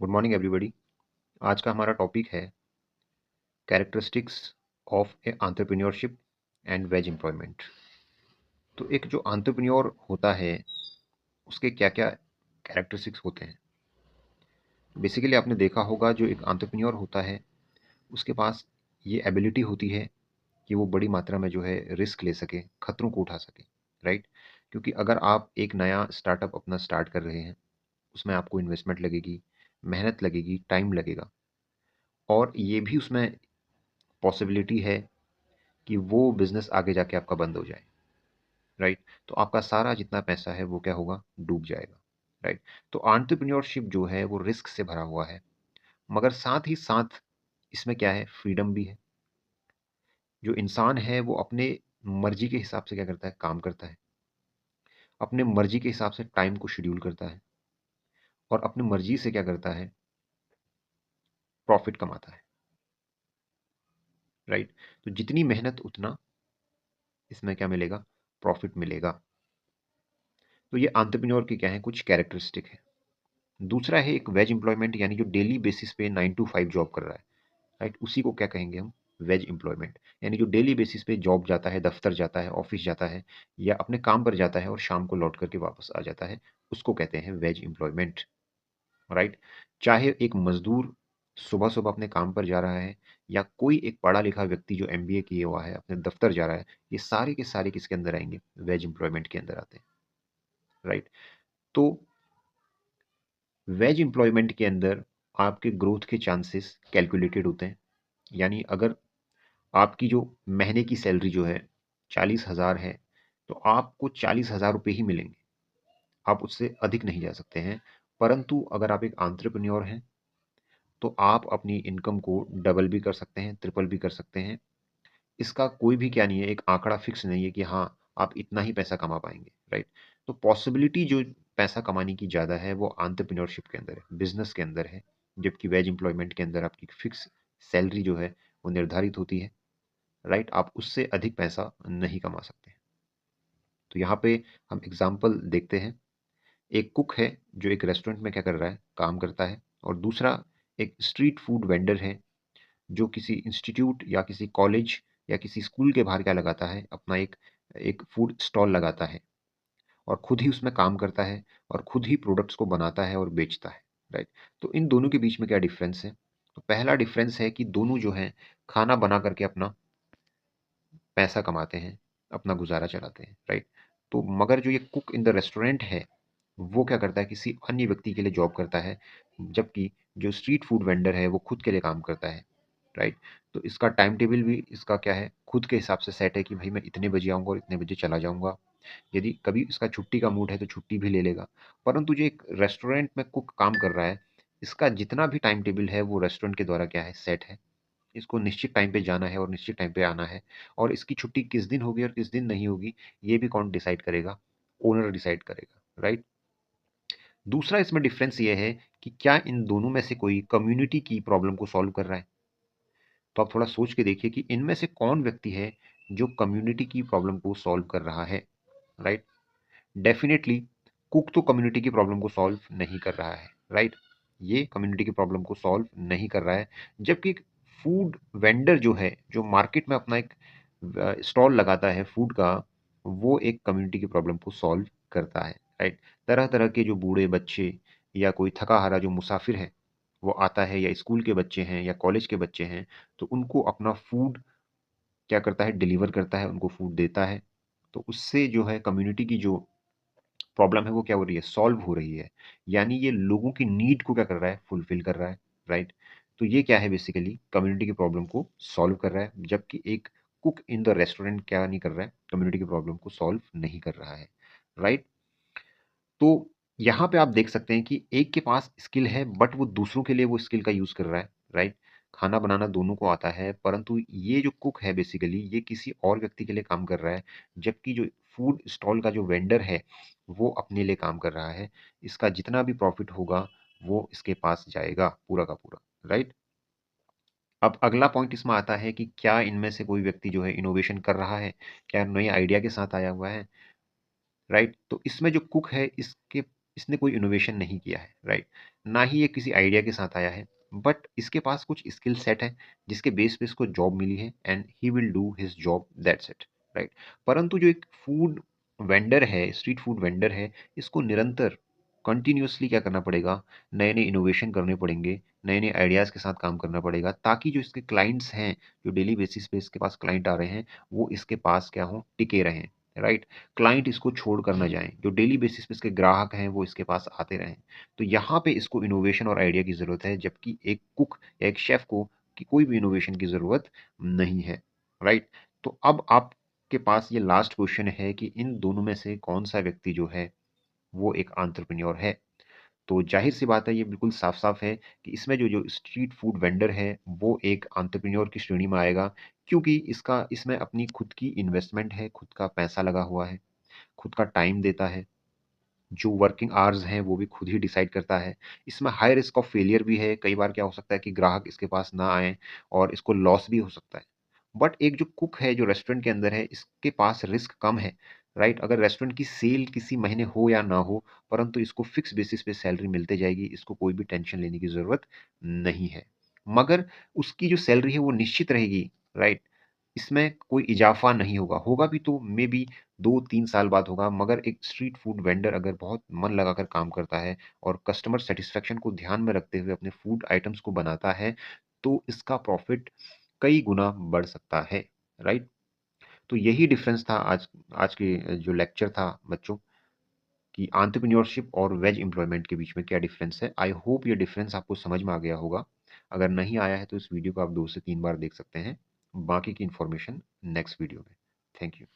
Good morning everybody. आज का हमारा टॉपिक है characteristics of A entrepreneurship and veg employment. तो एक जो एंटरप्रेन्योर होता है उसके क्या क्या कैरेक्टरिस्टिक्स होते हैं। बेसिकली आपने देखा होगा जो एक एंटरप्रेन्योर होता है उसके पास ये एबिलिटी होती है कि वो बड़ी मात्रा में जो है रिस्क ले सके, खतरों को उठा सके, राइट। क्योंकि अगर आप एक नया स्टार्टअप अपना स्टार्ट कर रहे हैं उसमें आपको इन्वेस्टमेंट लगेगी, मेहनत लगेगी, टाइम लगेगा, और ये भी उसमें पॉसिबिलिटी है कि वो बिजनेस आगे जाके आपका बंद हो जाए, राइट। तो आपका सारा जितना पैसा है वो क्या होगा, डूब जाएगा, राइट। तो एंटरप्रेन्योरशिप जो है वो रिस्क से भरा हुआ है, मगर साथ ही साथ इसमें क्या है, फ्रीडम भी है। जो इंसान है वो अपने मर्जी के हिसाब से क्या करता है, काम करता है, अपने मर्जी के हिसाब से टाइम को शेड्यूल करता है, और अपनी मर्जी से क्या करता है, प्रॉफिट कमाता है, राइट। तो जितनी मेहनत उतना इसमें क्या मिलेगा, प्रॉफिट मिलेगा। तो ये एंटरप्रेन्योर की क्या है, कुछ कैरेक्टरिस्टिक है। दूसरा है एक वेज एम्प्लॉयमेंट, यानी जो डेली बेसिस पे 9 to 5 जॉब कर रहा है, राइट। उसी को क्या कहेंगे हम, वेज एम्प्लॉयमेंट। यानी जो डेली बेसिस पे जॉब जाता है, दफ्तर जाता है, ऑफिस जाता है, या अपने काम पर जाता है और शाम को लौट करके वापस आ जाता है, उसको कहते हैं वेज एम्प्लॉयमेंट, राइट। चाहे एक मजदूर सुबह सुबह अपने काम पर जा रहा है, या कोई एक पढ़ा लिखा व्यक्ति जो एमबीए किए हुआ है अपने दफ्तर जा रहा है, ये सारे के सारे किसके अंदर आएंगे, वेज एम्प्लॉयमेंट के अंदर आते हैं, राइट। तो वेज एम्प्लॉयमेंट के अंदर आपके ग्रोथ के चांसेस कैलकुलेटेड होते हैं। यानी अगर आपकी जो महीने की सैलरी जो है 40,000 है, तो आपको 40,000 रुपये ही मिलेंगे, आप उससे अधिक नहीं जा सकते हैं। परंतु अगर आप एक एंटरप्रेन्योर हैं तो आप अपनी इनकम को डबल भी कर सकते हैं, ट्रिपल भी कर सकते हैं। इसका कोई भी क्या नहीं है, एक आंकड़ा फिक्स नहीं है कि हाँ आप इतना ही पैसा कमा पाएंगे, राइट। तो पॉसिबिलिटी जो पैसा कमाने की ज़्यादा है वो एंटरप्रेन्योरशिप के अंदर है, बिजनेस के अंदर है। जबकि वेज एम्प्लॉयमेंट के अंदर आपकी फिक्स सैलरी जो है वो निर्धारित होती है, राइट। आप उससे अधिक पैसा नहीं कमा सकते। तो यहाँ पे हम एग्जाम्पल देखते हैं। एक कुक है जो एक रेस्टोरेंट में क्या कर रहा है, काम करता है। और दूसरा एक स्ट्रीट फूड वेंडर है जो किसी इंस्टीट्यूट या किसी कॉलेज या किसी स्कूल के बाहर क्या लगाता है, अपना एक एक फूड स्टॉल लगाता है, और खुद ही उसमें काम करता है, और खुद ही प्रोडक्ट्स को बनाता है और बेचता है, राइट। तो इन दोनों के बीच में क्या डिफरेंस है, तो पहला डिफरेंस है कि दोनों जो है खाना बना करके अपना पैसा कमाते हैं, अपना गुजारा चलाते हैं, राइट। तो मगर जो ये कुक इन द रेस्टोरेंट है वो क्या करता है, किसी अन्य व्यक्ति के लिए जॉब करता है, जबकि जो स्ट्रीट फूड वेंडर है वो खुद के लिए काम करता है, राइट। तो इसका टाइम टेबल भी इसका क्या है, खुद के हिसाब से सेट है कि भाई मैं इतने बजे आऊँगा और इतने बजे चला जाऊँगा। यदि कभी इसका छुट्टी का मूड है तो छुट्टी भी ले लेगा। परंतु जो एक रेस्टोरेंट में कुक काम कर रहा है, इसका जितना भी टाइम टेबल है वो रेस्टोरेंट के द्वारा क्या है, सेट है। इसको निश्चित टाइम पे जाना है और निश्चित टाइम पे आना है, और इसकी छुट्टी किस दिन होगी और किस दिन नहीं होगी ये भी कौन डिसाइड करेगा, ओनर डिसाइड करेगा, राइट। दूसरा इसमें डिफरेंस ये है कि क्या इन दोनों में से कोई कम्युनिटी की प्रॉब्लम को सॉल्व कर रहा है। तो आप थोड़ा सोच के देखिए कि इनमें से कौन व्यक्ति है जो कम्युनिटी की प्रॉब्लम को सॉल्व कर रहा है, राइट। डेफिनेटली कुक तो कम्युनिटी की प्रॉब्लम को सॉल्व नहीं कर रहा है, राइट। ये कम्युनिटी की प्रॉब्लम को सॉल्व नहीं कर रहा है। जबकि फूड वेंडर जो है, जो मार्केट में अपना एक स्टॉल लगाता है फूड का, वो एक कम्युनिटी की प्रॉब्लम को सॉल्व करता है, राइट। तरह तरह के जो बूढ़े बच्चे या कोई थका हारा जो मुसाफिर है वो आता है, या स्कूल के बच्चे हैं या कॉलेज के बच्चे हैं, तो उनको अपना फूड क्या करता है, डिलीवर करता है, उनको फूड देता है। तो उससे जो है कम्युनिटी की जो प्रॉब्लम है वो क्या हो रही है, सॉल्व हो रही है। यानी ये लोगों की नीड को क्या कर रहा है, फुलफिल कर रहा है, राइट। तो ये क्या है, बेसिकली कम्युनिटी की प्रॉब्लम को सॉल्व कर रहा है। जबकि एक कुक इन द रेस्टोरेंट क्या नहीं कर रहा है, कम्युनिटी की प्रॉब्लम को सॉल्व नहीं कर रहा है, राइट। तो यहाँ पे आप देख सकते हैं कि एक के पास स्किल है बट वो दूसरों के लिए वो स्किल का यूज कर रहा है, राइट। खाना बनाना दोनों को आता है, परंतु ये जो कुक है बेसिकली ये किसी और व्यक्ति के लिए काम कर रहा है। जबकि जो फूड स्टॉल का जो वेंडर है वो अपने लिए काम कर रहा है। इसका जितना भी प्रॉफिट होगा वो इसके पास जाएगा पूरा का पूरा, राइट। अब अगला पॉइंट इसमें आता है कि क्या इनमें से कोई व्यक्ति जो है इनोवेशन कर रहा है, क्या नए आइडिया के साथ आया हुआ है, राइट। तो इसमें जो कुक है इसके इसने कोई इनोवेशन नहीं किया है, राइट? ना ही ये किसी आइडिया के साथ आया है, बट इसके पास कुछ स्किल सेट है जिसके बेस पे इसको जॉब मिली है and he will do his job, that's it, right? परंतु जो एक फूड वेंडर है, स्ट्रीट फूड वेंडर है, इसको निरंतर कंटिन्यूअसली क्या करना पड़ेगा, नए नए इनोवेशन करने पड़ेंगे, नए नए आइडियाज़ के साथ काम करना पड़ेगा, ताकि जो इसके क्लाइंट्स हैं, जो डेली बेसिस पे इसके पास क्लाइंट आ रहे हैं, वो इसके पास क्या हों, टिके रहें, राइट? क्लाइंट इसको छोड़ कर ना जाएं, जो डेली बेसिस पे इसके ग्राहक हैं वो इसके पास आते रहें। तो यहाँ पे इसको इनोवेशन और आइडिया की ज़रूरत है, जबकि एक कुक या एक शेफ को कि कोई भी इनोवेशन की ज़रूरत नहीं है, राइट? तो अब आपके पास ये लास्ट क्वेश्चन है कि इन दोनों में से कौन सा व्यक्ति जो है वो एक एंटरप्रेन्योर है? तो ज़ाहिर सी बात है, ये बिल्कुल साफ-साफ है कि इसमें जो जो स्ट्रीट फूड वेंडर है वो एक एंटरप्रेन्योर की श्रेणी में आएगा, क्योंकि इसमें अपनी खुद की इन्वेस्टमेंट है, खुद का पैसा लगा हुआ है, खुद का टाइम देता है, जो वर्किंग आवर्स हैं वो भी खुद ही डिसाइड करता है। इसमें हाई रिस्क ऑफ फेलियर भी है, कई बार क्या हो सकता है कि ग्राहक इसके पास ना आएँ और इसको लॉस भी हो सकता है। बट एक जो कुक है, जो रेस्टोरेंट के अंदर है, इसके पास रिस्क कम है, राइट? अगर रेस्टोरेंट की सेल किसी महीने हो या ना हो, परंतु इसको फिक्स बेसिस पे सैलरी मिलते जाएगी, इसको कोई भी टेंशन लेने की ज़रूरत नहीं है। मगर उसकी जो सैलरी है वो निश्चित रहेगी, राइट? इसमें कोई इज़ाफ़ा नहीं होगा, होगा भी तो मेबी 2-3 साल बाद होगा, मगर एक स्ट्रीट फूड वेंडर अगर बहुत मन लगाकर काम करता है और कस्टमर सैटिस्फैक्शन को ध्यान में रखते हुए अपने फूड आइटम्स को बनाता है, तो इसका प्रॉफ़िट कई गुना बढ़ सकता है, राइट? तो यही डिफ़रेंस था आज आज के जो लेक्चर था बच्चों, कि एंटरप्रेन्योरशिप और वेज एम्प्लॉयमेंट के बीच में क्या डिफ़रेंस है। आई होप ये डिफ़रेंस आपको समझ में आ गया होगा। अगर नहीं आया है तो इस वीडियो को आप 2 से 3 बार देख सकते हैं। बाकी की इन्फॉर्मेशन नेक्स्ट वीडियो में। Thank you.